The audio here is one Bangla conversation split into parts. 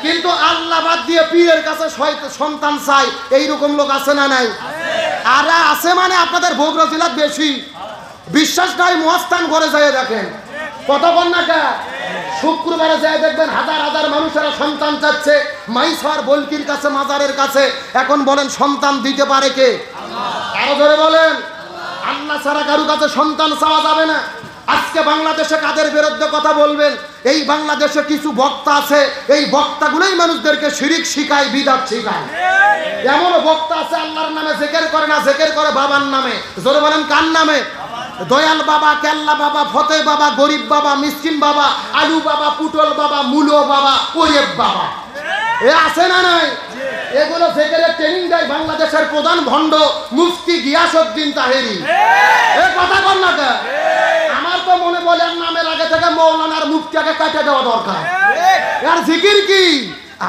কিন্তু আল্লাহ বাদ দিয়ে পীরের কাছে সন্তান চাই, এইরকম লোক আছে না নাই? আর আছে মানে আপনাদের বগুড়া জেলার বেশি। বিশ্বাস নাই মহাস্থান ঘরে যায় দেখেন, কত কন্যাটা শুক্রবারে যায় দেখবেন হাজার হাজার মানুষেরা সন্তান চাচ্ছে মাইসার বলকির কাছে, মাজারের কাছে। এখন বলেন সন্তান দিতে পারে কে? আরো ধরে বলেন, আল্লাহ ছাড়া কারো কাছে সন্তান চাওয়া যাবে না। আজকে বাংলাদেশে কাদের বিরুদ্ধে কথা বলবেন? এই বাংলাদেশে কিছু বক্তা আছে, এই বক্তাগুলোই মানুষদেরকে শিরিক শিখায়, বিদআত শিখায়। এমন বক্তা আছে আল্লাহর নামে জিকির করে না, জিকির করে বাবার নামে। জোরে বলেন কার নামে? দয়াল বাবা, কেল্লা বাবা, ফতে বাবা, গরিব বাবা, মিসকিন বাবা, আলু বাবা, পুটল বাবা, মূলো বাবা, ওরেব বাবা। এ আছে না নাই? এগুলো জিকিরের ট্রেনিং দেয় বাংলাদেশের প্রধান ভণ্ড মুফতি গিয়াসউদ্দিন তাহেরি। এ কথা কর না কে? আমার তো মনে বলে নামের আগে থেকে মৌলানার মুফতিকে কাটে দেওয়া দরকার। আর জিকির কি?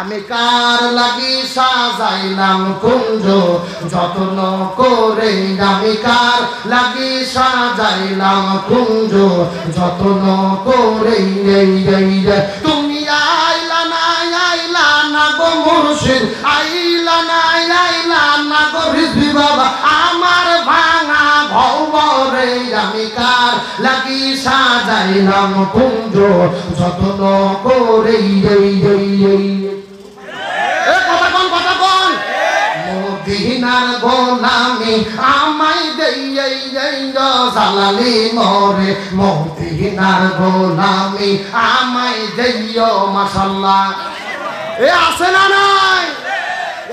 আমি কার লাগি সাজাইলাম কুঞ্জ যত্ন করে, আমি কার লাগি সাজাইলাম কুঞ্জ যত্ন করে। তুমি আইলা না গো মুর্শিদ, আইলা না গো রিজভি বাবা, আমার ভাঙা ভবরে আমি কার লাগি সাজাইলাম কুঞ্জ যত্ন করে। মদিনার গোলামি আমায় দেই জালালি মোরে, মদিনার গোলামি আমায় দেইও মাশাআল্লাহ। এ আছে না নাই?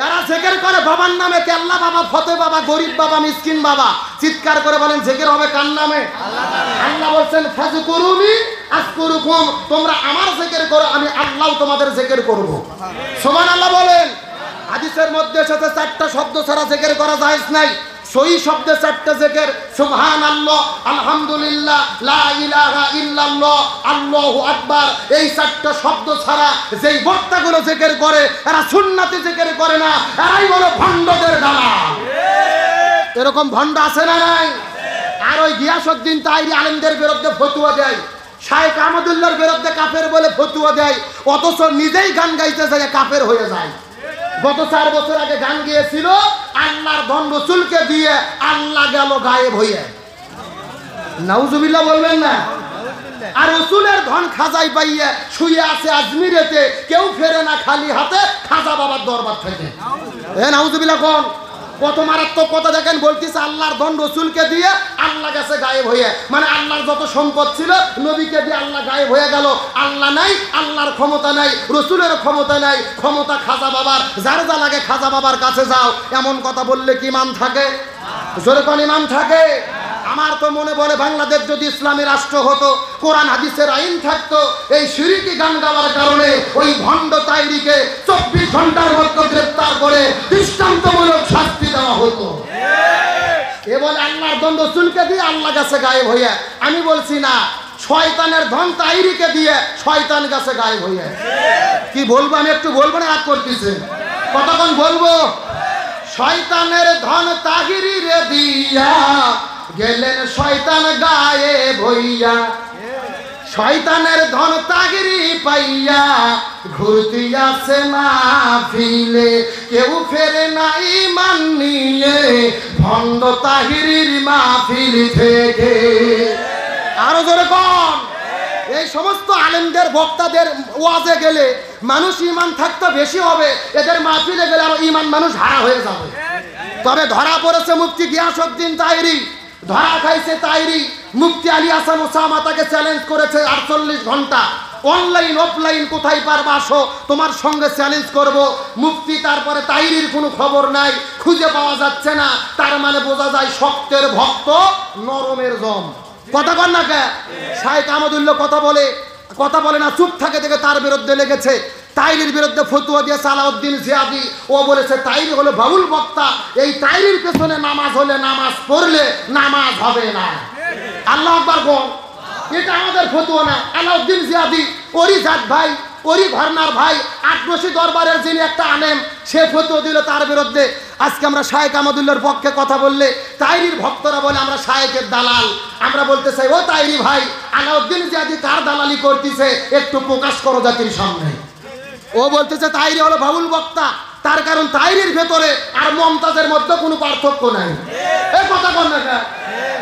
এরা জিকির করে বাবার নামে, কেল্লা বাবা, ফতে বাবা, গরিব বাবা, মিসকিন বাবা। চিৎকার করে বলেন জিকির হবে কার নামে? আল্লাহ বলছেন ফাযকুরুনি আযকুরুকুম, তোমরা আমার জিকির করো, আমি আল্লাহ তোমাদের জিকির করব। সুবহানাল্লাহ বলেন। হাদিসের মধ্যে সাথে চারটা শব্দ ছাড়া জিকির করা জায়েজ নাই। সহি শব্দে চারটা জিকির, সুবহানাল্লাহ, আলহামদুলিল্লাহ, লা ইলাহা ইল্লাল্লাহ, আল্লাহু আকবার। এই চারটা শব্দ ছাড়া যেই বক্তাগুলো জিকির করে এরা সুন্নাতি জিকির করে না, এরাই হলো ভণ্ডদের দালাল। এরকম ভণ্ড আছে না নাই? আর ওই গিয়াসউদ্দিন তাহেরি আলেমদের বিরুদ্ধে ফতোয়া দেয়, শাইখ আহমদুল্লাহর বিরুদ্ধে কাফের বলে ফতোয়া দেয়, অথচ নিজেই গান গাইতে যায় কাফের হয়ে যায়। গত 4 বছর আগে গান গিয়েছিল, আল্লাহর ধন রসুলকে দিয়ে আল্লাহ গেল গায়েব হয়ে। নাউজুবিল্লাহ বলবেন না? আর রসুলের ধন খাজাই পাইয়ে শুয়ে আছে আজমিরেতে, কেউ ফেরে না খালি হাতে খাজা বাবার দরবার থেকে। এ নাউজুবিল্লাহ কোন? কত মারাত্মক কথা দেখেন, বলতেছে আল্লাহর ধন রসুলকে দিয়ে আল্লাহ গেছে গায়েব হয়ে। মানে আল্লাহর যত সম্পদ ছিল নবীকে দিয়ে আল্লাহ গায়েব হয়ে গেল। আল্লাহ নাই, আল্লাহর ক্ষমতা নাই, রসুলের ক্ষমতা নাই, ক্ষমতা খাজা বাবার। যার যা লাগে খাজা বাবার কাছে যাও। এমন কথা বললে কি ইমান থাকে? জোরে কোন ইমান থাকে? আমার তো মনে বলে বাংলাদেশ যদি ইসলামী রাষ্ট্র হতো, কোরআন হাদিসের আইন থাকতো, এই শিরকি গান গাওয়ার কারণে ওই ভণ্ড তাহেরিকে 24 ঘন্টার মধ্যে গ্রেফতার করে দৃষ্টান্তমূলক শাস্তি দেওয়া হতো। এ বলে আল্লাহর ধন রসুলকে দিয়ে আল্লাহ গেছে গায়েব হইয়া। আমি বলছি না, শয়তানের ধন তাহেরিকে দিয়ে শয়তান গেছে গায়েব হইয়া। কি বলবো আমি? একটু বলবো না? রাগ করতেছে? কতক্ষণ বলবো? শয়তানের ধন তাহেরি রে দিয়া গেলেন শয়তান গায়েব হইয়া, শয়তানের ধন তাহেরি পাইয়া ঘুরতে আসে মাহফিলে, কেউ ফেরে না ঈমান নিয়ে ভণ্ড তাহেরির মাহফিল থেকে। আরো জোরে কোন? এই সমস্ত আলেমদের বক্তাদের ওয়াজে গেলে মানুষ ঈমান থাকতে বেশি হবে, এদের মাহফিলে গেলে আরো ঈমান মানুষ হারা হয়ে যাবে। তবে ধরা পড়েছে মুফতি গিয়াসউদ্দিন তাহেরি, ধরা খাইছে তাহেরি। মুফতি আলী হাসান ওসামা তাকে চ্যালেঞ্জ করেছে 48 ঘন্টা, অনলাইন অফলাইন কোথায় পারবা আসো, তোমার সঙ্গে চ্যালেঞ্জ করব। মুফতি তারপরে তাহেরির কোনো খবর নাই, খুঁজে পাওয়া যাচ্ছে না। তার মানে বোঝা যায় শক্তের ভক্ত নরমের জম। কথা কর না কে? শাইখ আহমদুল্লাহ কথা বলে না, চুপ থাকে দেখে তার বিরুদ্ধে লেগেছে। তাহেরির বিরুদ্ধে ফতোয়া দিয়েছে আলাউদ্দিন জিয়াদি। ও বলেছে তাহেরি হলো বাউল বক্তা, এই তাহেরির পেছনে নামাজ হলে, নামাজ পড়লে নামাজ হবে না। আল্লাহু আকবার কোন? এটা আমাদের ফতোয়া না। আলাউদ্দিন জিয়াদি ওরই জাত ভাই, ওরই ঘরনার ভাই, আটরশি দরবারের যিনি একটা আলেম, সে ফতোয়া দিল তার বিরুদ্ধে। আজকে আমরা শাইখ আহমদুল্লাহর পক্ষে কথা বললে তাহেরির ভক্তরা বলে আমরা শাইখের দালাল। আমরা বলতে চাই, ও তাহেরি ভাই, আলাউদ্দিন জিয়াদি কার দালালি করতেছে একটু প্রকাশ করো জাতির সামনে। ও বলতেছে তাইরি হলো বাউল বক্তা, তার কারণ তাইরির ভেতরে আর মমতাজের মধ্যে কোনো পার্থক্য নাই। এই কথা বল না,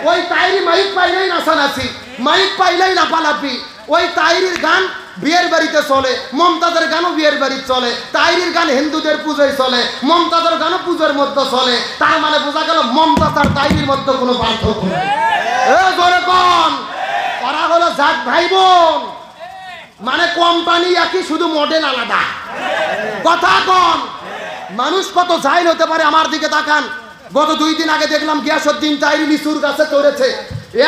ওই তাইরি মাইক পাইলেই নাচানাচি, মাইক পাইলেই লাফালাফি। ওই তাইরির গান বিয়ের বাড়িতে চলে, মমতাজের গানও বিয়ের বাড়িতে চলে। তাইরির গান হিন্দুদের পুজোয় চলে, মমতাজের গানও পুজোর মধ্যে চলে। তার মানে বোঝা গেল মমতাজ আর তাইরির মধ্যে কোনো পার্থক্য নেই। জোরে কোন ওরা হলো জাত ভাই বোন, মানে কোম্পানি একই, শুধু মডেল আলাদা। কথা কন, মানুষ কত জাহিল হতে পারে। আমার দিকে তাকান, গত 2 দিন আগে দেখলাম গিয়াসউদ্দিন তাইরি লিচুর গাছে চড়েছে।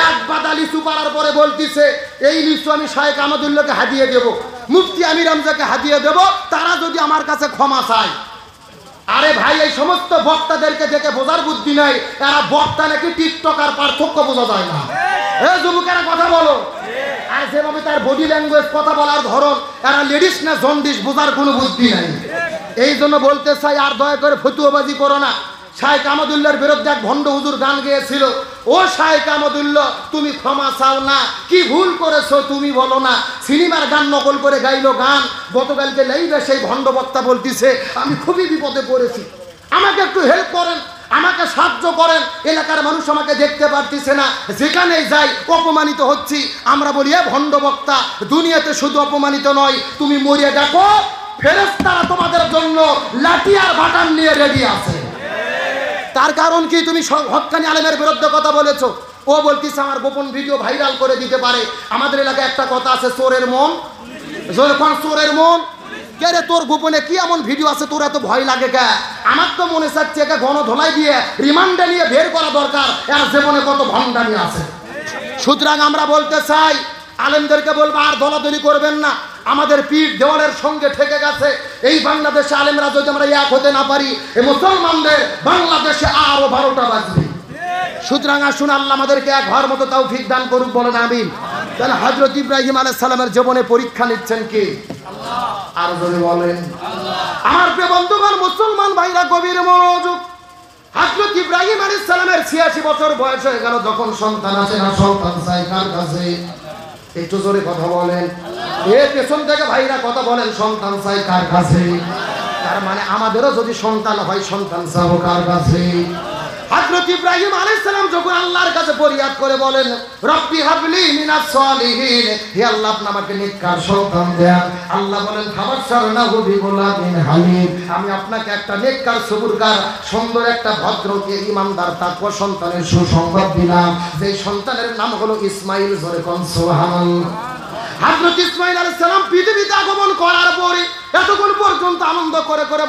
এক বাদা লিচু পাড়ার পরে বলতিছে এই লিচু আমি শায়েখ আহমদুল্লাহকে হাদিয়ে দেব, মুফতি আমির হামজাকে হাদিয়ে দেব, তারা যদি আমার কাছে ক্ষমা চায়। আরে ভাই, এই সমস্ত বক্তাদেরকে দেখে বোঝার বুদ্ধি নাই, এরা বক্তা নাকি টিকটক আর পার্থক্য বোঝা যায় না। যুবকেরা কথা বলো। আর যেভাবে তার বডি ল্যাঙ্গুয়েজ, কথা বলার ধরন, এরা লেডিস না জন্ডিস বোঝার কোনো বুদ্ধি নাই। এই জন্য বলতে চাই, আর দয়া করে ফতুয়াবাজি করো না। শায়েখ আহমদুল্লাহর বিরুদ্ধে এক ভণ্ড হুজুর গান গেয়েছিল, ও শায়েখ আহমদুল্লাহ তুমি ক্ষমা চাও না, কি ভুল করেছো তুমি বলো না। সিনেমার গান নকল করে গাইলো গান। গতকালকে লাইভে সেই ভণ্ড বক্তা বলতিছে আমি খুবই বিপদে পড়েছি, আমাকে একটু হেল্প করেন, আমাকে সাহায্য করেন, এলাকার মানুষ আমাকে দেখতে পারতেছে না, যেখানেই যাই অপমানিত হচ্ছি। আমরা বলি এ ভণ্ড বক্তা, দুনিয়াতে শুধু অপমানিত নয়, তুমি মরিয়ে দেখো ফেরেশতারা তোমাদের জন্য লাঠি আর বাটান নিয়ে রেডি আছে। তার কারণ কি? তুমি হক্কানি আলেমের বিরুদ্ধে কথা বলেছো। ও বলতিছে আমার গোপন ভিডিও ভাইরাল করে দিতে পারে। আমাদের এলাকায় একটা কথা আছে, চোরের মন, যখন চোরের মন। কে রে, তোর গোপনে কি এমন ভিডিও আছে তোর এত ভয় লাগে কে? আমার তো মনে চাচ্ছে একে গণধোলাই দিয়ে রিমান্ডে নিয়ে বের করা দরকার, এর জীবনে কত ভণ্ডামি আছে। সুতরাং আমরা বলতে চাই, আলেমদেরকে বলবো আর দলাদলি করবেন না। আমাদের পীর দেওয়ালের সঙ্গে ঠেকে গেছে। এই বাংলাদেশে আলেমরা যদি আমরা এক হতে না পারি, এই মুসলমানদের বাংলাদেশে আরো 12টা বাজবে। সুতরাং আসুন, আল্লাহ আমাদেরকে এক হওয়ার মতো তৌফিক দান করুক, বলেন আমিন। তাহলে হযরত ইব্রাহিম আলাইহিস সালামের জীবনে পরীক্ষা নিচ্ছেন কে? আল্লাহ। আর যদি বলেন আল্লাহ। আমার প্রিয় বন্ধুগণ, মুসলমান ভাইরা গভীর মনোযোগ। হযরত ইব্রাহিম আলাইহিস সালামের 86 বছর বয়স হয়ে গেল, যখন সন্তান আসে না, সন্তান চাই কার কাছে? একটু জোরে কথা বলেন। এ পেছন থেকে ভাইরা কথা বলেন, সন্তান চাই কার কাছে? তার মানে আমাদেরও যদি সন্তান হয়, সন্তান চাবো কার কাছে? হযরত ইব্রাহিম আলাইহিস সালাম যখন আল্লাহর কাছে ফরিয়াদ করে বলেন, রব্বি হাবলি মিনাস সলিহিন, হে আল্লাহ আপনি আমাকে নেককার সন্তান দেন। আল্লাহ বলেন, ফাবাশশারনাহু বিগুলামিন হালিম, আমি আপনাকে একটা নেককার সবুরকার সুন্দর একটা ভদ্রকে ঈমানদার তাকওয়া সন্তানের সুসংবাদ দিলাম, যে সন্তানের নাম হলো ইসমাঈল। জোরে কোন সুবহানাল্লাহ। হযরত ইসমাঈল আলাইহিস সালাম পৃথিবীতে আগমন করার পরে এতক্ষণ পর্যন্ত আনন্দ করে করে